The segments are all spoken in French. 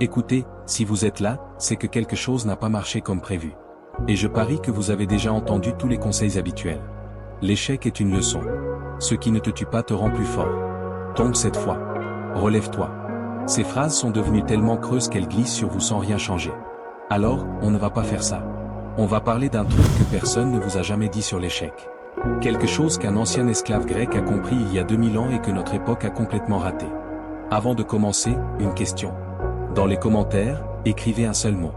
Écoutez, si vous êtes là, c'est que quelque chose n'a pas marché comme prévu. Et je parie que vous avez déjà entendu tous les conseils habituels. L'échec est une leçon. Ce qui ne te tue pas te rend plus fort. Tombe cette fois. Relève-toi. Ces phrases sont devenues tellement creuses qu'elles glissent sur vous sans rien changer. Alors, on ne va pas faire ça. On va parler d'un truc que personne ne vous a jamais dit sur l'échec. Quelque chose qu'un ancien esclave grec a compris il y a 2000 ans et que notre époque a complètement raté. Avant de commencer, une question. Dans les commentaires, écrivez un seul mot.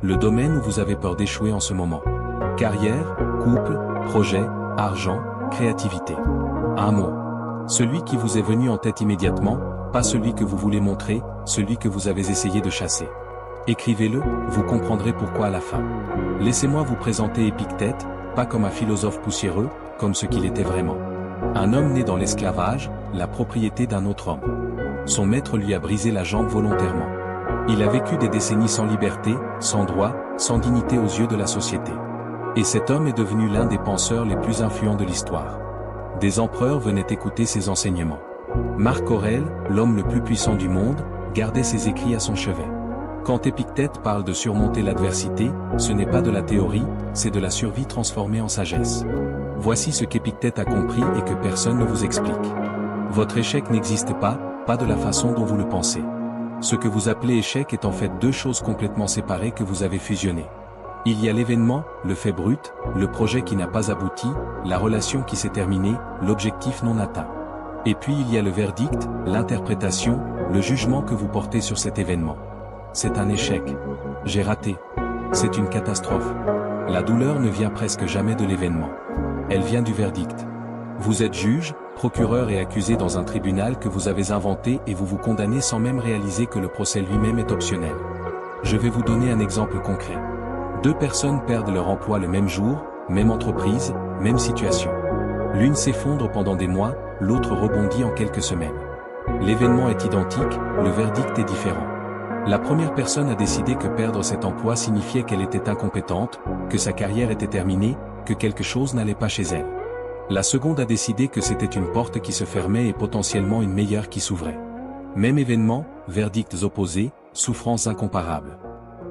Le domaine où vous avez peur d'échouer en ce moment. Carrière, couple, projet, argent, créativité. Un mot. Celui qui vous est venu en tête immédiatement, pas celui que vous voulez montrer, celui que vous avez essayé de chasser. Écrivez-le, vous comprendrez pourquoi à la fin. Laissez-moi vous présenter Épictète, pas comme un philosophe poussiéreux, comme ce qu'il était vraiment. Un homme né dans l'esclavage, la propriété d'un autre homme. Son maître lui a brisé la jambe volontairement. Il a vécu des décennies sans liberté, sans droit, sans dignité aux yeux de la société. Et cet homme est devenu l'un des penseurs les plus influents de l'histoire. Des empereurs venaient écouter ses enseignements. Marc Aurèle, l'homme le plus puissant du monde, gardait ses écrits à son chevet. Quand Épictète parle de surmonter l'adversité, ce n'est pas de la théorie, c'est de la survie transformée en sagesse. Voici ce qu'Épictète a compris et que personne ne vous explique. Votre échec n'existe pas de la façon dont vous le pensez. Ce que vous appelez échec est en fait deux choses complètement séparées que vous avez fusionnées. Il y a l'événement, le fait brut, le projet qui n'a pas abouti, la relation qui s'est terminée, l'objectif non atteint. Et puis il y a le verdict, l'interprétation, le jugement que vous portez sur cet événement. C'est un échec. J'ai raté. C'est une catastrophe. La douleur ne vient presque jamais de l'événement. Elle vient du verdict. Vous êtes juge, procureur et accusé dans un tribunal que vous avez inventé et vous vous condamnez sans même réaliser que le procès lui-même est optionnel. Je vais vous donner un exemple concret. Deux personnes perdent leur emploi le même jour, même entreprise, même situation. L'une s'effondre pendant des mois, l'autre rebondit en quelques semaines. L'événement est identique, le verdict est différent. La première personne a décidé que perdre cet emploi signifiait qu'elle était incompétente, que sa carrière était terminée, que quelque chose n'allait pas chez elle. La seconde a décidé que c'était une porte qui se fermait et potentiellement une meilleure qui s'ouvrait. Même événement, verdicts opposés, souffrances incomparables.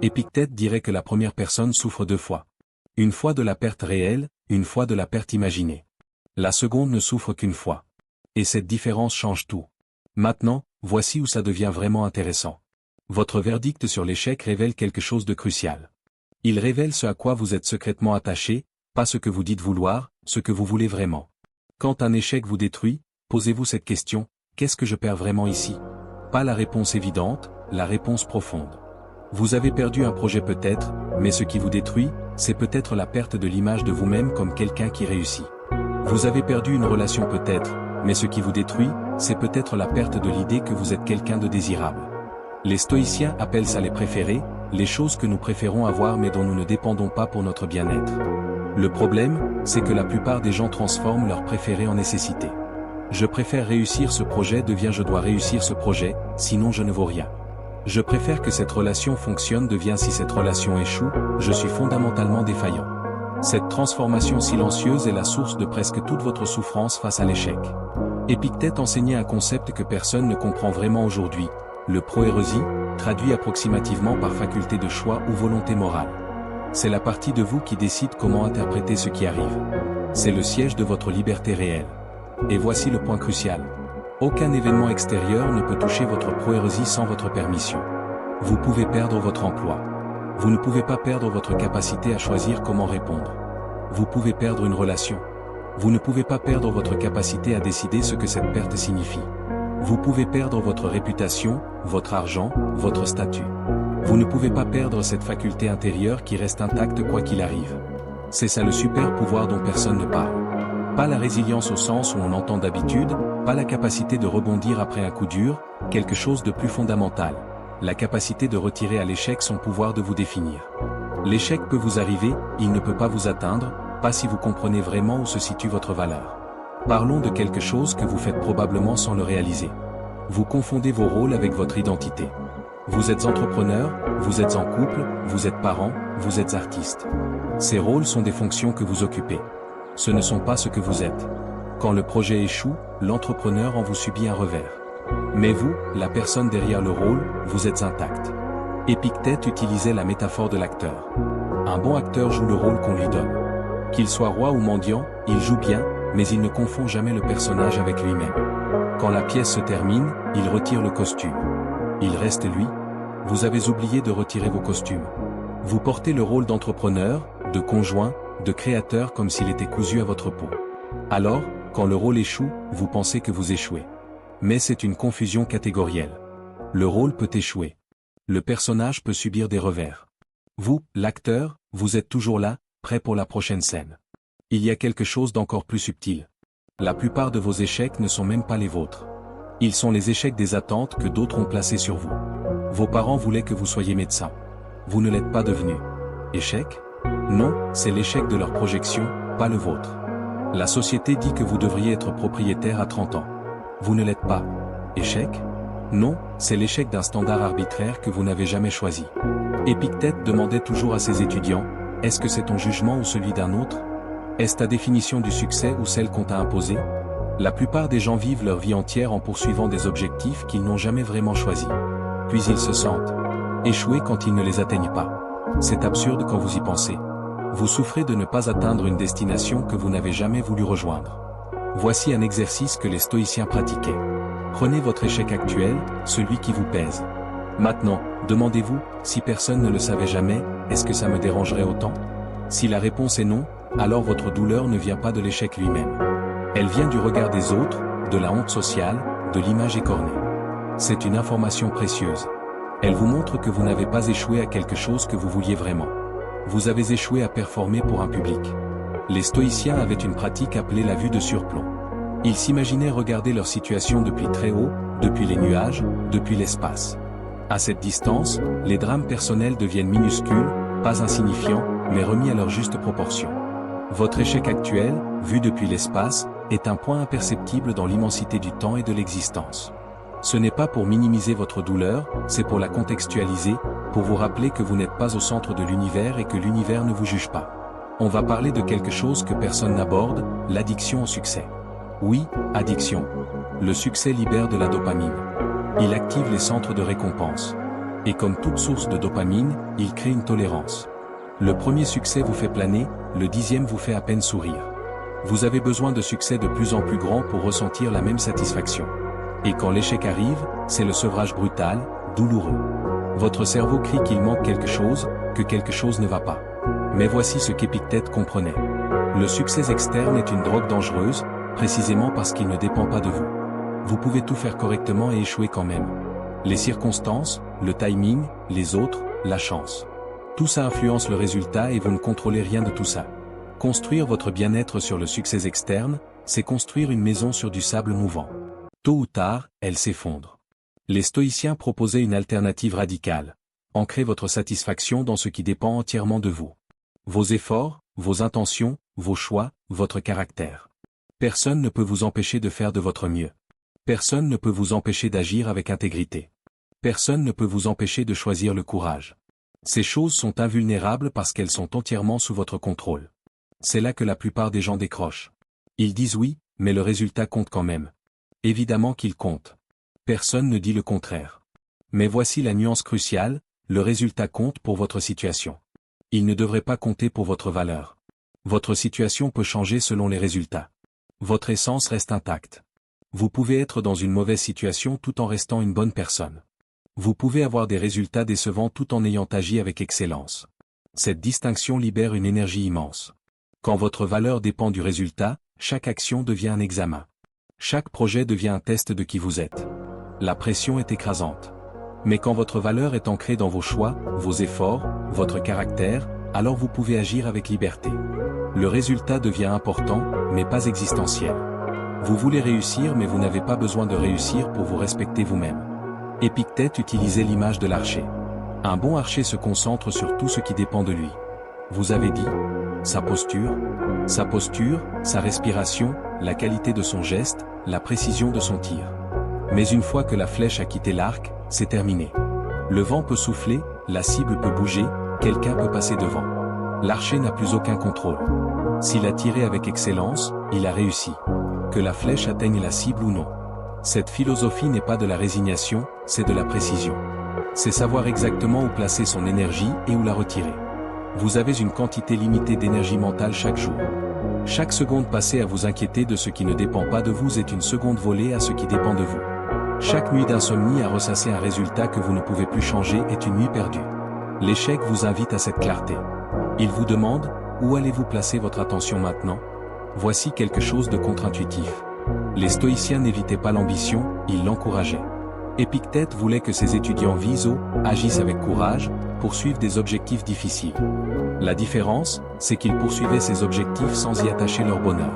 Épictète dirait que la première personne souffre deux fois. Une fois de la perte réelle, une fois de la perte imaginée. La seconde ne souffre qu'une fois. Et cette différence change tout. Maintenant, voici où ça devient vraiment intéressant. Votre verdict sur l'échec révèle quelque chose de crucial. Il révèle ce à quoi vous êtes secrètement attaché, pas ce que vous dites vouloir, ce que vous voulez vraiment. Quand un échec vous détruit, posez-vous cette question, qu'est-ce que je perds vraiment ici? Pas la réponse évidente, la réponse profonde. Vous avez perdu un projet peut-être, mais ce qui vous détruit, c'est peut-être la perte de l'image de vous-même comme quelqu'un qui réussit. Vous avez perdu une relation peut-être, mais ce qui vous détruit, c'est peut-être la perte de l'idée que vous êtes quelqu'un de désirable. Les stoïciens appellent ça les préférés, les choses que nous préférons avoir mais dont nous ne dépendons pas pour notre bien-être. Le problème, c'est que la plupart des gens transforment leurs préférés en nécessité. Je préfère réussir ce projet devient je dois réussir ce projet, sinon je ne vaux rien. Je préfère que cette relation fonctionne devient si cette relation échoue, je suis fondamentalement défaillant. Cette transformation silencieuse est la source de presque toute votre souffrance face à l'échec. Épictète enseignait un concept que personne ne comprend vraiment aujourd'hui, le proérésie, traduit approximativement par faculté de choix ou volonté morale. C'est la partie de vous qui décide comment interpréter ce qui arrive. C'est le siège de votre liberté réelle. Et voici le point crucial. Aucun événement extérieur ne peut toucher votre proérésie sans votre permission. Vous pouvez perdre votre emploi. Vous ne pouvez pas perdre votre capacité à choisir comment répondre. Vous pouvez perdre une relation. Vous ne pouvez pas perdre votre capacité à décider ce que cette perte signifie. Vous pouvez perdre votre réputation, votre argent, votre statut. Vous ne pouvez pas perdre cette faculté intérieure qui reste intacte quoi qu'il arrive. C'est ça le super pouvoir dont personne ne parle. Pas la résilience au sens où on entend d'habitude, pas la capacité de rebondir après un coup dur, quelque chose de plus fondamental. La capacité de retirer à l'échec son pouvoir de vous définir. L'échec peut vous arriver, il ne peut pas vous atteindre, pas si vous comprenez vraiment où se situe votre valeur. Parlons de quelque chose que vous faites probablement sans le réaliser. Vous confondez vos rôles avec votre identité. Vous êtes entrepreneur, vous êtes en couple, vous êtes parent, vous êtes artiste. Ces rôles sont des fonctions que vous occupez. Ce ne sont pas ce que vous êtes. Quand le projet échoue, l'entrepreneur en vous subit un revers. Mais vous, la personne derrière le rôle, vous êtes intact. Épictète utilisait la métaphore de l'acteur. Un bon acteur joue le rôle qu'on lui donne. Qu'il soit roi ou mendiant, il joue bien, mais il ne confond jamais le personnage avec lui-même. Quand la pièce se termine, il retire le costume. Il reste lui. Vous avez oublié de retirer vos costumes. Vous portez le rôle d'entrepreneur, de conjoint, de créateur comme s'il était cousu à votre peau. Alors, quand le rôle échoue, vous pensez que vous échouez. Mais c'est une confusion catégorielle. Le rôle peut échouer. Le personnage peut subir des revers. Vous, l'acteur, vous êtes toujours là, prêt pour la prochaine scène. Il y a quelque chose d'encore plus subtil. La plupart de vos échecs ne sont même pas les vôtres. Ils sont les échecs des attentes que d'autres ont placées sur vous. Vos parents voulaient que vous soyez médecin. Vous ne l'êtes pas devenu. Échec? Non, c'est l'échec de leur projection, pas le vôtre. La société dit que vous devriez être propriétaire à 30 ans. Vous ne l'êtes pas. Échec? Non, c'est l'échec d'un standard arbitraire que vous n'avez jamais choisi. Épictète demandait toujours à ses étudiants, est-ce que c'est ton jugement ou celui d'un autre? Est-ce ta définition du succès ou celle qu'on t'a imposée? La plupart des gens vivent leur vie entière en poursuivant des objectifs qu'ils n'ont jamais vraiment choisis. Puis ils se sentent échoués quand ils ne les atteignent pas. C'est absurde quand vous y pensez. Vous souffrez de ne pas atteindre une destination que vous n'avez jamais voulu rejoindre. Voici un exercice que les stoïciens pratiquaient. Prenez votre échec actuel, celui qui vous pèse. Maintenant, demandez-vous, si personne ne le savait jamais, est-ce que ça me dérangerait autant? Si la réponse est non, alors votre douleur ne vient pas de l'échec lui-même. Elle vient du regard des autres, de la honte sociale, de l'image écornée. C'est une information précieuse. Elle vous montre que vous n'avez pas échoué à quelque chose que vous vouliez vraiment. Vous avez échoué à performer pour un public. Les stoïciens avaient une pratique appelée la vue de surplomb. Ils s'imaginaient regarder leur situation depuis très haut, depuis les nuages, depuis l'espace. À cette distance, les drames personnels deviennent minuscules, pas insignifiants, mais remis à leur juste proportion. Votre échec actuel, vu depuis l'espace, est un point imperceptible dans l'immensité du temps et de l'existence. Ce n'est pas pour minimiser votre douleur, c'est pour la contextualiser, pour vous rappeler que vous n'êtes pas au centre de l'univers et que l'univers ne vous juge pas. On va parler de quelque chose que personne n'aborde, l'addiction au succès. Oui, addiction. Le succès libère de la dopamine. Il active les centres de récompense. Et comme toute source de dopamine, il crée une tolérance. Le premier succès vous fait planer, le 10e vous fait à peine sourire. Vous avez besoin de succès de plus en plus grands pour ressentir la même satisfaction. Et quand l'échec arrive, c'est le sevrage brutal, douloureux. Votre cerveau crie qu'il manque quelque chose, que quelque chose ne va pas. Mais voici ce qu'Épictète comprenait. Le succès externe est une drogue dangereuse, précisément parce qu'il ne dépend pas de vous. Vous pouvez tout faire correctement et échouer quand même. Les circonstances, le timing, les autres, la chance. Tout ça influence le résultat et vous ne contrôlez rien de tout ça. Construire votre bien-être sur le succès externe, c'est construire une maison sur du sable mouvant. Tôt ou tard, elle s'effondre. Les stoïciens proposaient une alternative radicale. Ancrez votre satisfaction dans ce qui dépend entièrement de vous. Vos efforts, vos intentions, vos choix, votre caractère. Personne ne peut vous empêcher de faire de votre mieux. Personne ne peut vous empêcher d'agir avec intégrité. Personne ne peut vous empêcher de choisir le courage. Ces choses sont invulnérables parce qu'elles sont entièrement sous votre contrôle. C'est là que la plupart des gens décrochent. Ils disent oui, mais le résultat compte quand même. Évidemment qu'il compte. Personne ne dit le contraire. Mais voici la nuance cruciale, le résultat compte pour votre situation. Il ne devrait pas compter pour votre valeur. Votre situation peut changer selon les résultats. Votre essence reste intacte. Vous pouvez être dans une mauvaise situation tout en restant une bonne personne. Vous pouvez avoir des résultats décevants tout en ayant agi avec excellence. Cette distinction libère une énergie immense. Quand votre valeur dépend du résultat, chaque action devient un examen. Chaque projet devient un test de qui vous êtes. La pression est écrasante. Mais quand votre valeur est ancrée dans vos choix, vos efforts, votre caractère, alors vous pouvez agir avec liberté. Le résultat devient important, mais pas existentiel. Vous voulez réussir mais vous n'avez pas besoin de réussir pour vous respecter vous-même. Épictète utilisait l'image de l'archer. Un bon archer se concentre sur tout ce qui dépend de lui. Vous avez dit, sa posture, sa respiration, la qualité de son geste, la précision de son tir. Mais une fois que la flèche a quitté l'arc, c'est terminé. Le vent peut souffler, la cible peut bouger, quelqu'un peut passer devant. L'archer n'a plus aucun contrôle. S'il a tiré avec excellence, il a réussi. Que la flèche atteigne la cible ou non. Cette philosophie n'est pas de la résignation, c'est de la précision. C'est savoir exactement où placer son énergie et où la retirer. Vous avez une quantité limitée d'énergie mentale chaque jour. Chaque seconde passée à vous inquiéter de ce qui ne dépend pas de vous est une seconde volée à ce qui dépend de vous. Chaque nuit d'insomnie à ressasser un résultat que vous ne pouvez plus changer est une nuit perdue. L'échec vous invite à cette clarté. Il vous demande, où allez-vous placer votre attention maintenant? Voici quelque chose de contre-intuitif. Les stoïciens n'évitaient pas l'ambition, ils l'encourageaient. Épictète voulait que ses étudiants agissent avec courage, poursuivent des objectifs difficiles. La différence, c'est qu'ils poursuivaient ces objectifs sans y attacher leur bonheur.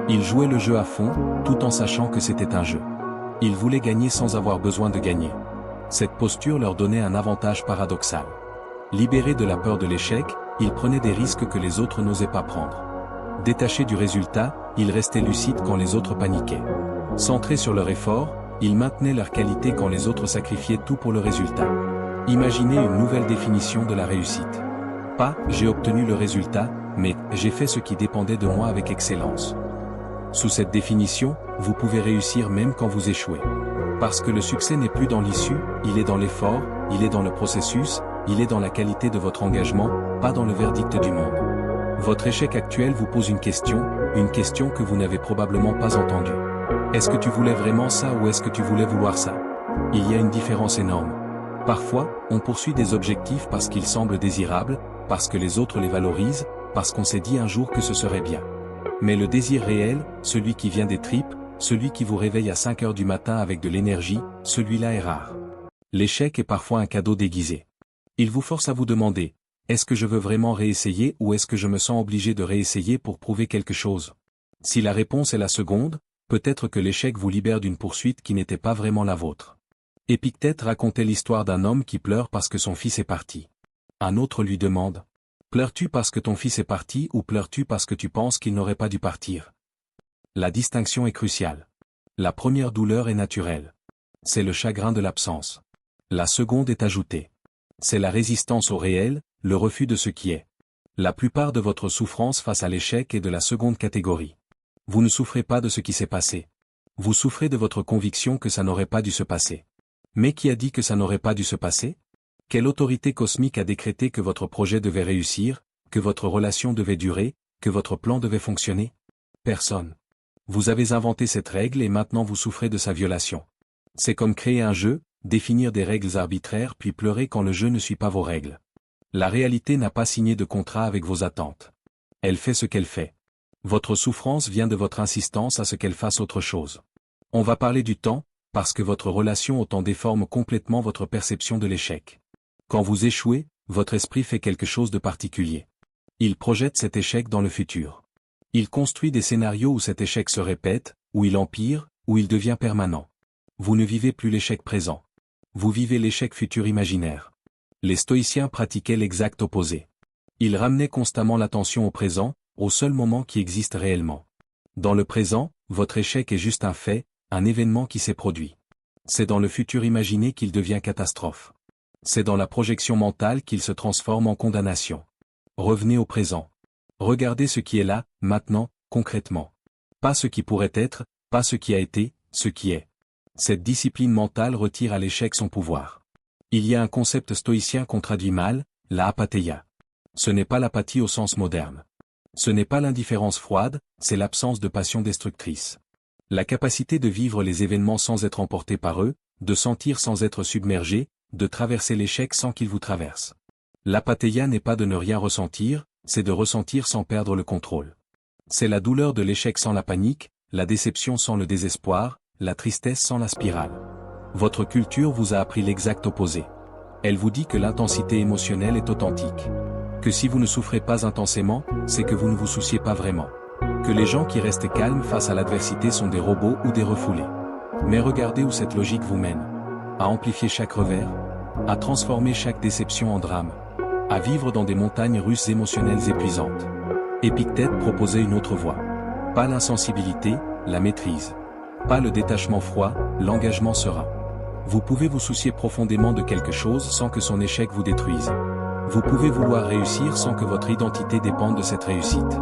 Ils jouaient le jeu à fond, tout en sachant que c'était un jeu. Ils voulaient gagner sans avoir besoin de gagner. Cette posture leur donnait un avantage paradoxal. Libérés de la peur de l'échec, ils prenaient des risques que les autres n'osaient pas prendre. Détachés du résultat, ils restaient lucides quand les autres paniquaient. Centrés sur leur effort, ils maintenaient leur qualité quand les autres sacrifiaient tout pour le résultat. Imaginez une nouvelle définition de la réussite. Pas « j'ai obtenu le résultat », mais « j'ai fait ce qui dépendait de moi avec excellence ». Sous cette définition, vous pouvez réussir même quand vous échouez. Parce que le succès n'est plus dans l'issue, il est dans l'effort, il est dans le processus, il est dans la qualité de votre engagement, pas dans le verdict du monde. Votre échec actuel vous pose une question que vous n'avez probablement pas entendue. Est-ce que tu voulais vraiment ça ou est-ce que tu voulais vouloir ça? Il y a une différence énorme. Parfois, on poursuit des objectifs parce qu'ils semblent désirables, parce que les autres les valorisent, parce qu'on s'est dit un jour que ce serait bien. Mais le désir réel, celui qui vient des tripes, celui qui vous réveille à 5 heures du matin avec de l'énergie, celui-là est rare. L'échec est parfois un cadeau déguisé. Il vous force à vous demander, est-ce que je veux vraiment réessayer ou est-ce que je me sens obligé de réessayer pour prouver quelque chose? Si la réponse est la seconde, peut-être que l'échec vous libère d'une poursuite qui n'était pas vraiment la vôtre. Épictète racontait l'histoire d'un homme qui pleure parce que son fils est parti. Un autre lui demande, pleures-tu parce que ton fils est parti ou pleures-tu parce que tu penses qu'il n'aurait pas dû partir? La distinction est cruciale. La première douleur est naturelle. C'est le chagrin de l'absence. La seconde est ajoutée. C'est la résistance au réel, le refus de ce qui est. La plupart de votre souffrance face à l'échec est de la seconde catégorie. Vous ne souffrez pas de ce qui s'est passé. Vous souffrez de votre conviction que ça n'aurait pas dû se passer. Mais qui a dit que ça n'aurait pas dû se passer? Quelle autorité cosmique a décrété que votre projet devait réussir, que votre relation devait durer, que votre plan devait fonctionner? Personne. Vous avez inventé cette règle et maintenant vous souffrez de sa violation. C'est comme créer un jeu, définir des règles arbitraires puis pleurer quand le jeu ne suit pas vos règles. La réalité n'a pas signé de contrat avec vos attentes. Elle fait ce qu'elle fait. Votre souffrance vient de votre insistance à ce qu'elle fasse autre chose. On va parler du temps, parce que votre relation au temps déforme complètement votre perception de l'échec. Quand vous échouez, votre esprit fait quelque chose de particulier. Il projette cet échec dans le futur. Il construit des scénarios où cet échec se répète, où il empire, où il devient permanent. Vous ne vivez plus l'échec présent. Vous vivez l'échec futur imaginaire. Les stoïciens pratiquaient l'exact opposé. Ils ramenaient constamment l'attention au présent, au seul moment qui existe réellement. Dans le présent, votre échec est juste un fait, un événement qui s'est produit. C'est dans le futur imaginé qu'il devient catastrophe. C'est dans la projection mentale qu'il se transforme en condamnation. Revenez au présent. Regardez ce qui est là, maintenant, concrètement. Pas ce qui pourrait être, pas ce qui a été, ce qui est. Cette discipline mentale retire à l'échec son pouvoir. Il y a un concept stoïcien qu'on traduit mal, la apatheia. Ce n'est pas l'apathie au sens moderne. Ce n'est pas l'indifférence froide, c'est l'absence de passion destructrice. La capacité de vivre les événements sans être emporté par eux, de sentir sans être submergé, de traverser l'échec sans qu'il vous traverse. L'apatheia n'est pas de ne rien ressentir, c'est de ressentir sans perdre le contrôle. C'est la douleur de l'échec sans la panique, la déception sans le désespoir, la tristesse sans la spirale. Votre culture vous a appris l'exact opposé. Elle vous dit que l'intensité émotionnelle est authentique. Que si vous ne souffrez pas intensément, c'est que vous ne vous souciez pas vraiment. Que les gens qui restent calmes face à l'adversité sont des robots ou des refoulés. Mais regardez où cette logique vous mène. À amplifier chaque revers, à transformer chaque déception en drame, à vivre dans des montagnes russes émotionnelles épuisantes. Épictète proposait une autre voie. Pas l'insensibilité, la maîtrise. Pas le détachement froid, l'engagement serein. Vous pouvez vous soucier profondément de quelque chose sans que son échec vous détruise. Vous pouvez vouloir réussir sans que votre identité dépende de cette réussite.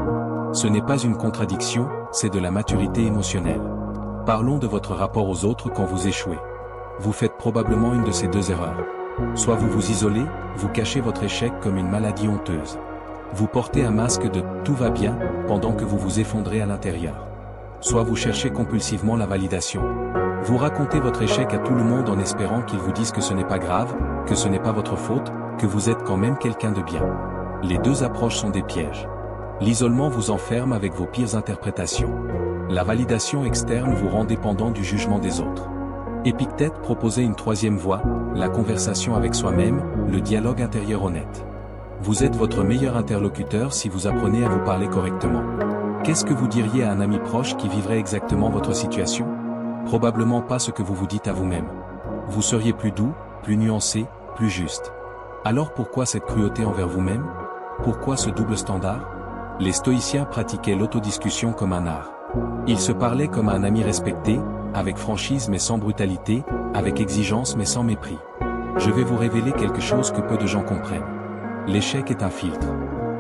Ce n'est pas une contradiction, c'est de la maturité émotionnelle. Parlons de votre rapport aux autres quand vous échouez. Vous faites probablement une de ces deux erreurs. Soit vous vous isolez, vous cachez votre échec comme une maladie honteuse. Vous portez un masque de « tout va bien » pendant que vous vous effondrez à l'intérieur. Soit vous cherchez compulsivement la validation. Vous racontez votre échec à tout le monde en espérant qu'ils vous disent que ce n'est pas grave, que ce n'est pas votre faute, que vous êtes quand même quelqu'un de bien. Les deux approches sont des pièges. L'isolement vous enferme avec vos pires interprétations. La validation externe vous rend dépendant du jugement des autres. Épictète proposait une troisième voie, la conversation avec soi-même, le dialogue intérieur honnête. Vous êtes votre meilleur interlocuteur si vous apprenez à vous parler correctement. Qu'est-ce que vous diriez à un ami proche qui vivrait exactement votre situation? Probablement pas ce que vous vous dites à vous-même. Vous seriez plus doux, plus nuancé, plus juste. Alors pourquoi cette cruauté envers vous-même? Pourquoi ce double standard? Les stoïciens pratiquaient l'autodiscussion comme un art. Ils se parlaient comme un ami respecté, avec franchise mais sans brutalité, avec exigence mais sans mépris. Je vais vous révéler quelque chose que peu de gens comprennent. L'échec est un filtre.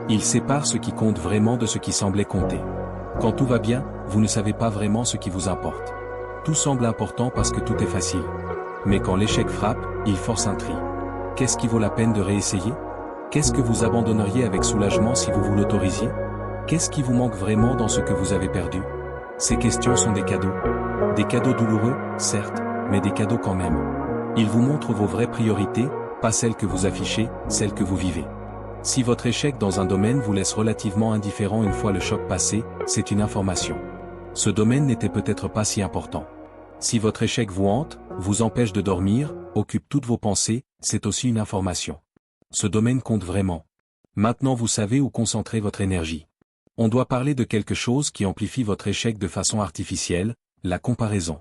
Il sépare ce qui compte vraiment de ce qui semblait compter. Quand tout va bien, vous ne savez pas vraiment ce qui vous importe. Tout semble important parce que tout est facile. Mais quand l'échec frappe, il force un tri. Qu'est-ce qui vaut la peine de réessayer? Qu'est-ce que vous abandonneriez avec soulagement si vous vous l'autorisiez? Qu'est-ce qui vous manque vraiment dans ce que vous avez perdu? Ces questions sont des cadeaux. Des cadeaux douloureux, certes, mais des cadeaux quand même. Ils vous montrent vos vraies priorités, pas celles que vous affichez, celles que vous vivez. Si votre échec dans un domaine vous laisse relativement indifférent une fois le choc passé, c'est une information. Ce domaine n'était peut-être pas si important. Si votre échec vous hante, vous empêche de dormir, occupe toutes vos pensées, c'est aussi une information. Ce domaine compte vraiment. Maintenant vous savez où concentrer votre énergie. On doit parler de quelque chose qui amplifie votre échec de façon artificielle, la comparaison.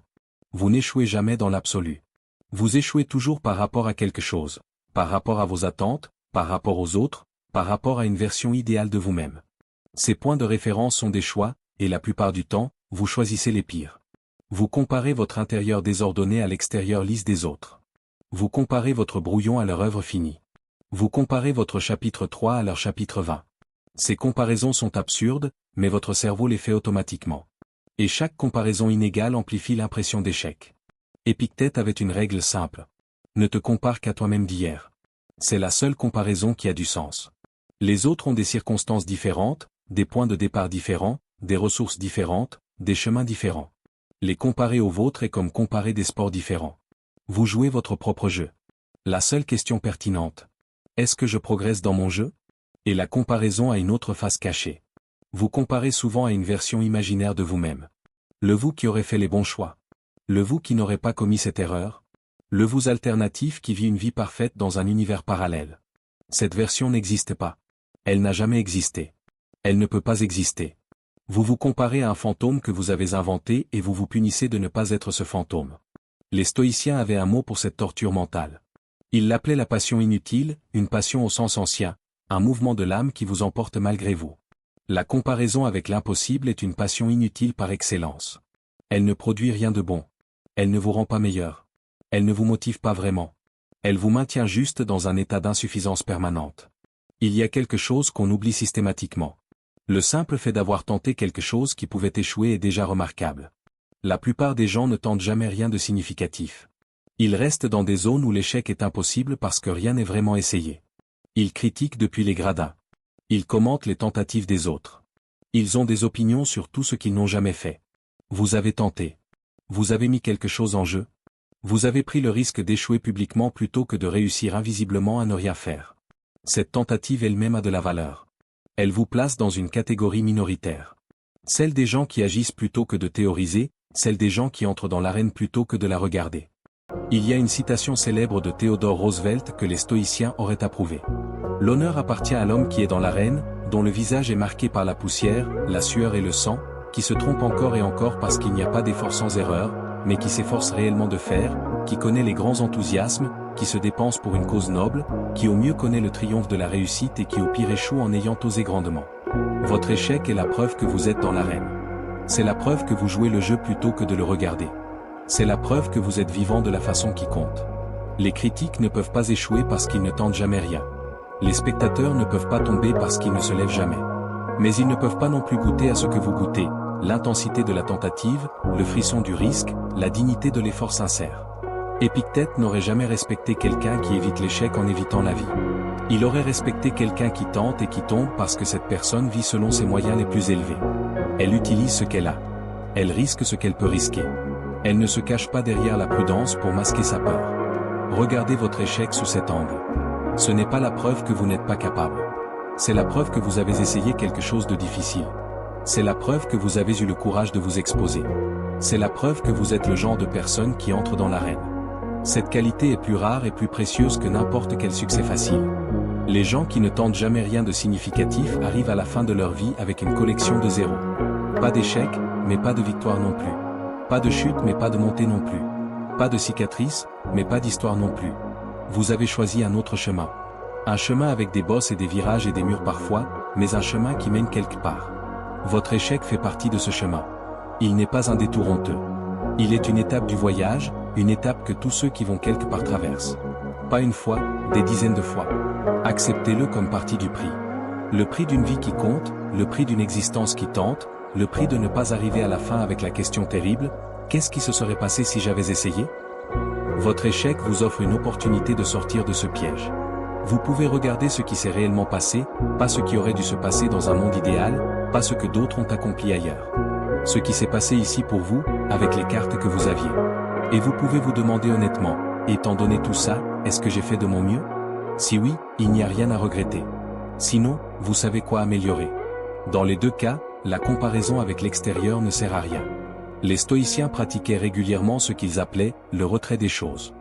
Vous n'échouez jamais dans l'absolu. Vous échouez toujours par rapport à quelque chose, par rapport à vos attentes, par rapport aux autres, par rapport à une version idéale de vous-même. Ces points de référence sont des choix, et la plupart du temps, vous choisissez les pires. Vous comparez votre intérieur désordonné à l'extérieur lisse des autres. Vous comparez votre brouillon à leur œuvre finie. Vous comparez votre chapitre 3 à leur chapitre 20. Ces comparaisons sont absurdes, mais votre cerveau les fait automatiquement. Et chaque comparaison inégale amplifie l'impression d'échec. Épictète avait une règle simple. Ne te compare qu'à toi-même d'hier. C'est la seule comparaison qui a du sens. Les autres ont des circonstances différentes, des points de départ différents, des ressources différentes, des chemins différents. Les comparer aux vôtres est comme comparer des sports différents. Vous jouez votre propre jeu. La seule question pertinente. Est-ce que je progresse dans mon jeu? Et la comparaison a une autre face cachée. Vous comparez souvent à une version imaginaire de vous-même. Le vous qui aurait fait les bons choix. Le vous qui n'aurait pas commis cette erreur. Le vous alternatif qui vit une vie parfaite dans un univers parallèle. Cette version n'existe pas. Elle n'a jamais existé. Elle ne peut pas exister. Vous vous comparez à un fantôme que vous avez inventé et vous vous punissez de ne pas être ce fantôme. Les stoïciens avaient un mot pour cette torture mentale. Ils l'appelaient la passion inutile, une passion au sens ancien, un mouvement de l'âme qui vous emporte malgré vous. La comparaison avec l'impossible est une passion inutile par excellence. Elle ne produit rien de bon. Elle ne vous rend pas meilleur. Elle ne vous motive pas vraiment. Elle vous maintient juste dans un état d'insuffisance permanente. Il y a quelque chose qu'on oublie systématiquement. Le simple fait d'avoir tenté quelque chose qui pouvait échouer est déjà remarquable. La plupart des gens ne tentent jamais rien de significatif. Ils restent dans des zones où l'échec est impossible parce que rien n'est vraiment essayé. Ils critiquent depuis les gradins. Ils commentent les tentatives des autres. Ils ont des opinions sur tout ce qu'ils n'ont jamais fait. Vous avez tenté. Vous avez mis quelque chose en jeu. Vous avez pris le risque d'échouer publiquement plutôt que de réussir invisiblement à ne rien faire. Cette tentative elle-même a de la valeur. Elle vous place dans une catégorie minoritaire. Celle des gens qui agissent plutôt que de théoriser, celle des gens qui entrent dans l'arène plutôt que de la regarder. Il y a une citation célèbre de Theodore Roosevelt que les stoïciens auraient approuvée. L'honneur appartient à l'homme qui est dans l'arène, dont le visage est marqué par la poussière, la sueur et le sang, qui se trompe encore et encore parce qu'il n'y a pas d'effort sans erreur, mais qui s'efforce réellement de faire, qui connaît les grands enthousiasmes, qui se dépense pour une cause noble, qui au mieux connaît le triomphe de la réussite et qui au pire échoue en ayant osé grandement. Votre échec est la preuve que vous êtes dans l'arène. C'est la preuve que vous jouez le jeu plutôt que de le regarder. C'est la preuve que vous êtes vivant de la façon qui compte. Les critiques ne peuvent pas échouer parce qu'ils ne tentent jamais rien. Les spectateurs ne peuvent pas tomber parce qu'ils ne se lèvent jamais. Mais ils ne peuvent pas non plus goûter à ce que vous goûtez, l'intensité de la tentative, le frisson du risque, la dignité de l'effort sincère. Épictète n'aurait jamais respecté quelqu'un qui évite l'échec en évitant la vie. Il aurait respecté quelqu'un qui tente et qui tombe parce que cette personne vit selon ses moyens les plus élevés. Elle utilise ce qu'elle a. Elle risque ce qu'elle peut risquer. Elle ne se cache pas derrière la prudence pour masquer sa peur. Regardez votre échec sous cet angle. Ce n'est pas la preuve que vous n'êtes pas capable. C'est la preuve que vous avez essayé quelque chose de difficile. C'est la preuve que vous avez eu le courage de vous exposer. C'est la preuve que vous êtes le genre de personne qui entre dans l'arène. Cette qualité est plus rare et plus précieuse que n'importe quel succès facile. Les gens qui ne tentent jamais rien de significatif arrivent à la fin de leur vie avec une collection de zéros. Pas d'échec, mais pas de victoire non plus. Pas de chute, mais pas de montée non plus. Pas de cicatrices, mais pas d'histoire non plus. Vous avez choisi un autre chemin. Un chemin avec des bosses et des virages et des murs parfois, mais un chemin qui mène quelque part. Votre échec fait partie de ce chemin. Il n'est pas un détour honteux. Il est une étape du voyage, une étape que tous ceux qui vont quelque part traversent. Pas une fois, des dizaines de fois. Acceptez-le comme partie du prix. Le prix d'une vie qui compte, le prix d'une existence qui tente, le prix de ne pas arriver à la fin avec la question terrible, qu'est-ce qui se serait passé si j'avais essayé? Votre échec vous offre une opportunité de sortir de ce piège. Vous pouvez regarder ce qui s'est réellement passé, pas ce qui aurait dû se passer dans un monde idéal, pas ce que d'autres ont accompli ailleurs. Ce qui s'est passé ici pour vous, avec les cartes que vous aviez. Et vous pouvez vous demander honnêtement, étant donné tout ça, est-ce que j'ai fait de mon mieux? Si oui, il n'y a rien à regretter. Sinon, vous savez quoi améliorer. Dans les deux cas, la comparaison avec l'extérieur ne sert à rien. Les stoïciens pratiquaient régulièrement ce qu'ils appelaient le retrait des choses.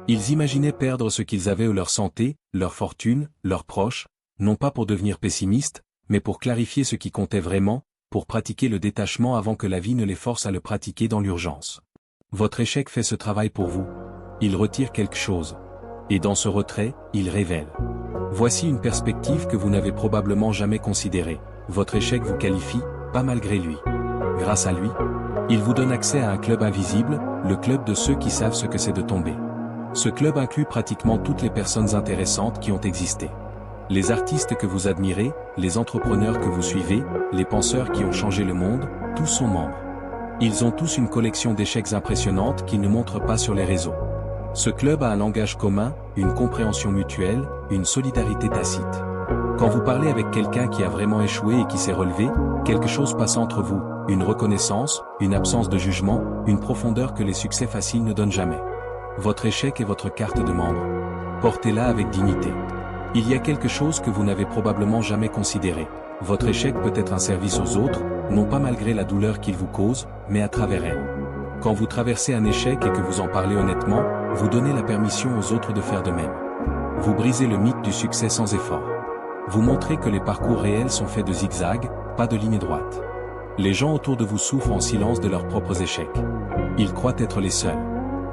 Ils imaginaient perdre ce qu'ils avaient ou leur santé, leur fortune, leurs proches, non pas pour devenir pessimistes, mais pour clarifier ce qui comptait vraiment, pour pratiquer le détachement avant que la vie ne les force à le pratiquer dans l'urgence. Votre échec fait ce travail pour vous. Il retire quelque chose. Et dans ce retrait, il révèle. Voici une perspective que vous n'avez probablement jamais considérée. Votre échec vous qualifie, pas malgré lui. Grâce à lui, il vous donne accès à un club invisible, le club de ceux qui savent ce que c'est de tomber. Ce club inclut pratiquement toutes les personnes intéressantes qui ont existé. Les artistes que vous admirez, les entrepreneurs que vous suivez, les penseurs qui ont changé le monde, tous sont membres. Ils ont tous une collection d'échecs impressionnante qu'ils ne montrent pas sur les réseaux. Ce club a un langage commun, une compréhension mutuelle, une solidarité tacite. Quand vous parlez avec quelqu'un qui a vraiment échoué et qui s'est relevé, quelque chose passe entre vous, une reconnaissance, une absence de jugement, une profondeur que les succès faciles ne donnent jamais. Votre échec est votre carte de membre. Portez-la avec dignité. Il y a quelque chose que vous n'avez probablement jamais considéré. Votre échec peut être un service aux autres, non pas malgré la douleur qu'il vous cause, mais à travers elle. Quand vous traversez un échec et que vous en parlez honnêtement, vous donnez la permission aux autres de faire de même. Vous brisez le mythe du succès sans effort. Vous montrez que les parcours réels sont faits de zigzags, pas de lignes droites. Les gens autour de vous souffrent en silence de leurs propres échecs. Ils croient être les seuls.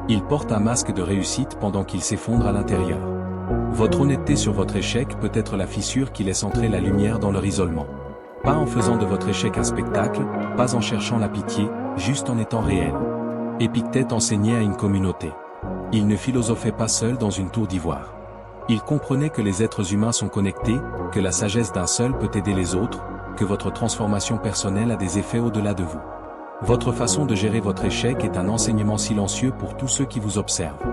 Ils portent un masque de réussite pendant qu'ils s'effondrent à l'intérieur. Votre honnêteté sur votre échec peut être la fissure qui laisse entrer la lumière dans leur isolement. Pas en faisant de votre échec un spectacle, pas en cherchant la pitié, juste en étant réel. Épictète enseignait à une communauté. Il ne philosophait pas seul dans une tour d'ivoire. Il comprenait que les êtres humains sont connectés, que la sagesse d'un seul peut aider les autres, que votre transformation personnelle a des effets au-delà de vous. Votre façon de gérer votre échec est un enseignement silencieux pour tous ceux qui vous observent.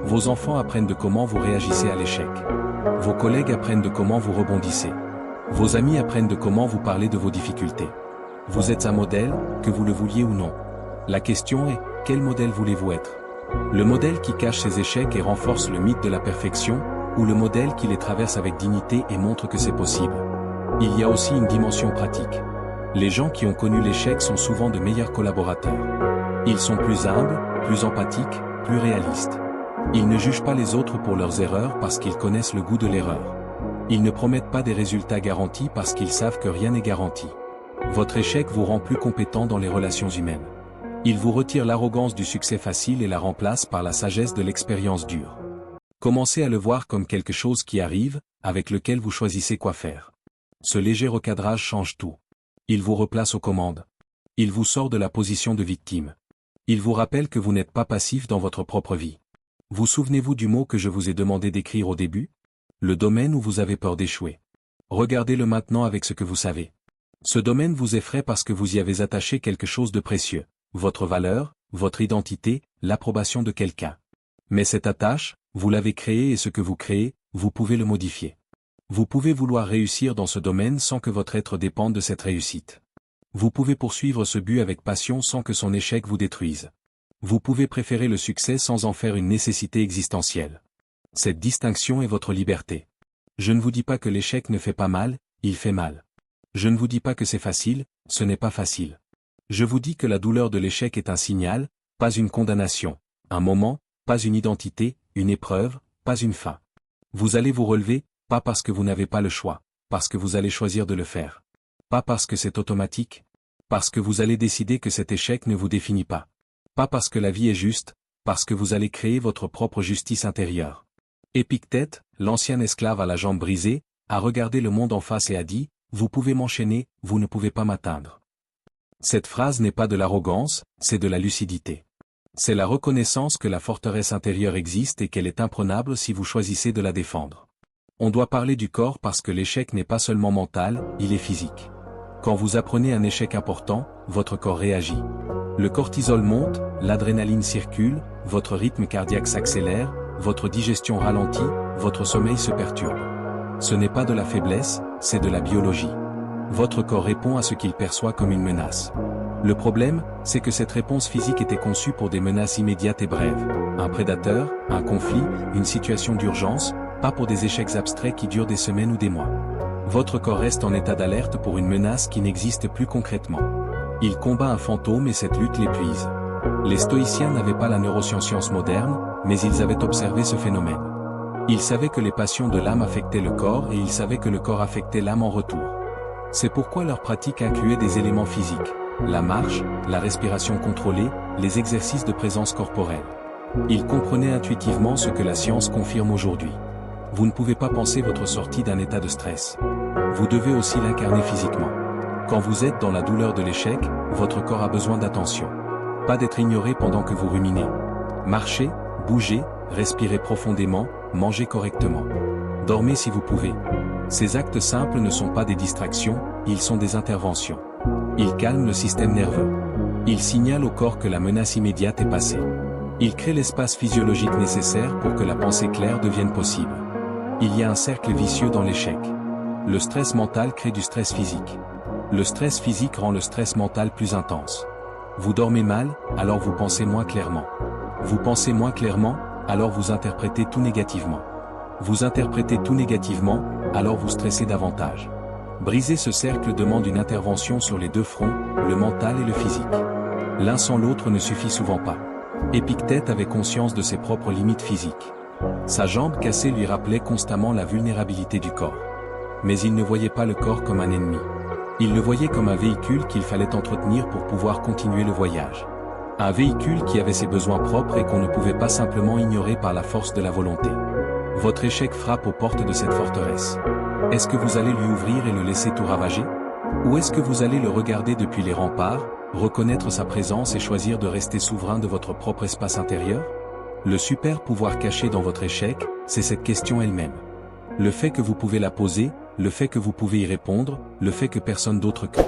Vos enfants apprennent de comment vous réagissez à l'échec. Vos collègues apprennent de comment vous rebondissez. Vos amis apprennent de comment vous parlez de vos difficultés. Vous êtes un modèle, que vous le vouliez ou non. La question est, quel modèle voulez-vous être? Le modèle qui cache ses échecs et renforce le mythe de la perfection, ou le modèle qui les traverse avec dignité et montre que c'est possible? Il y a aussi une dimension pratique. Les gens qui ont connu l'échec sont souvent de meilleurs collaborateurs. Ils sont plus humbles, plus empathiques, plus réalistes. Ils ne jugent pas les autres pour leurs erreurs parce qu'ils connaissent le goût de l'erreur. Ils ne promettent pas des résultats garantis parce qu'ils savent que rien n'est garanti. Votre échec vous rend plus compétent dans les relations humaines. Il vous retire l'arrogance du succès facile et la remplace par la sagesse de l'expérience dure. Commencez à le voir comme quelque chose qui arrive, avec lequel vous choisissez quoi faire. Ce léger recadrage change tout. Il vous replace aux commandes. Il vous sort de la position de victime. Il vous rappelle que vous n'êtes pas passif dans votre propre vie. Vous souvenez-vous du mot que je vous ai demandé d'écrire au début? Le domaine où vous avez peur d'échouer. Regardez-le maintenant avec ce que vous savez. Ce domaine vous effraie parce que vous y avez attaché quelque chose de précieux. Votre valeur, votre identité, l'approbation de quelqu'un. Mais cette attache, vous l'avez créée et ce que vous créez, vous pouvez le modifier. Vous pouvez vouloir réussir dans ce domaine sans que votre être dépende de cette réussite. Vous pouvez poursuivre ce but avec passion sans que son échec vous détruise. Vous pouvez préférer le succès sans en faire une nécessité existentielle. Cette distinction est votre liberté. Je ne vous dis pas que l'échec ne fait pas mal, il fait mal. Je ne vous dis pas que c'est facile, ce n'est pas facile. Je vous dis que la douleur de l'échec est un signal, pas une condamnation, un moment, pas une identité, une épreuve, pas une fin. Vous allez vous relever, pas parce que vous n'avez pas le choix, parce que vous allez choisir de le faire. Pas parce que c'est automatique, parce que vous allez décider que cet échec ne vous définit pas. Pas parce que la vie est juste, parce que vous allez créer votre propre justice intérieure. Épictète, l'ancien esclave à la jambe brisée, a regardé le monde en face et a dit, « Vous pouvez m'enchaîner, vous ne pouvez pas m'atteindre. » Cette phrase n'est pas de l'arrogance, c'est de la lucidité. C'est la reconnaissance que la forteresse intérieure existe et qu'elle est imprenable si vous choisissez de la défendre. On doit parler du corps parce que l'échec n'est pas seulement mental, il est physique. Quand vous apprenez un échec important, votre corps réagit. Le cortisol monte, l'adrénaline circule, votre rythme cardiaque s'accélère, votre digestion ralentit, votre sommeil se perturbe. Ce n'est pas de la faiblesse, c'est de la biologie. Votre corps répond à ce qu'il perçoit comme une menace. Le problème, c'est que cette réponse physique était conçue pour des menaces immédiates et brèves. Un prédateur, un conflit, une situation d'urgence, pas pour des échecs abstraits qui durent des semaines ou des mois. Votre corps reste en état d'alerte pour une menace qui n'existe plus concrètement. Il combat un fantôme et cette lutte l'épuise. Les stoïciens n'avaient pas la neuroscience moderne, mais ils avaient observé ce phénomène. Ils savaient que les passions de l'âme affectaient le corps et ils savaient que le corps affectait l'âme en retour. C'est pourquoi leur pratique incluait des éléments physiques, la marche, la respiration contrôlée, les exercices de présence corporelle. Ils comprenaient intuitivement ce que la science confirme aujourd'hui. Vous ne pouvez pas penser votre sortie d'un état de stress. Vous devez aussi l'incarner physiquement. Quand vous êtes dans la douleur de l'échec, votre corps a besoin d'attention. Pas d'être ignoré pendant que vous ruminez. Marchez, bougez, respirez profondément, mangez correctement. Dormez si vous pouvez. Ces actes simples ne sont pas des distractions, ils sont des interventions. Ils calment le système nerveux. Ils signalent au corps que la menace immédiate est passée. Ils créent l'espace physiologique nécessaire pour que la pensée claire devienne possible. Il y a un cercle vicieux dans l'échec. Le stress mental crée du stress physique. Le stress physique rend le stress mental plus intense. Vous dormez mal, alors vous pensez moins clairement. Vous pensez moins clairement, alors vous interprétez tout négativement. Vous interprétez tout négativement, alors vous stressez davantage. Briser ce cercle demande une intervention sur les deux fronts, le mental et le physique. L'un sans l'autre ne suffit souvent pas. Épictète avait conscience de ses propres limites physiques. Sa jambe cassée lui rappelait constamment la vulnérabilité du corps. Mais il ne voyait pas le corps comme un ennemi. Il le voyait comme un véhicule qu'il fallait entretenir pour pouvoir continuer le voyage. Un véhicule qui avait ses besoins propres et qu'on ne pouvait pas simplement ignorer par la force de la volonté. Votre échec frappe aux portes de cette forteresse. Est-ce que vous allez lui ouvrir et le laisser tout ravager? Ou est-ce que vous allez le regarder depuis les remparts, reconnaître sa présence et choisir de rester souverain de votre propre espace intérieur? Le super pouvoir caché dans votre échec, c'est cette question elle-même. Le fait que vous pouvez la poser, le fait que vous pouvez y répondre, le fait que personne d'autre que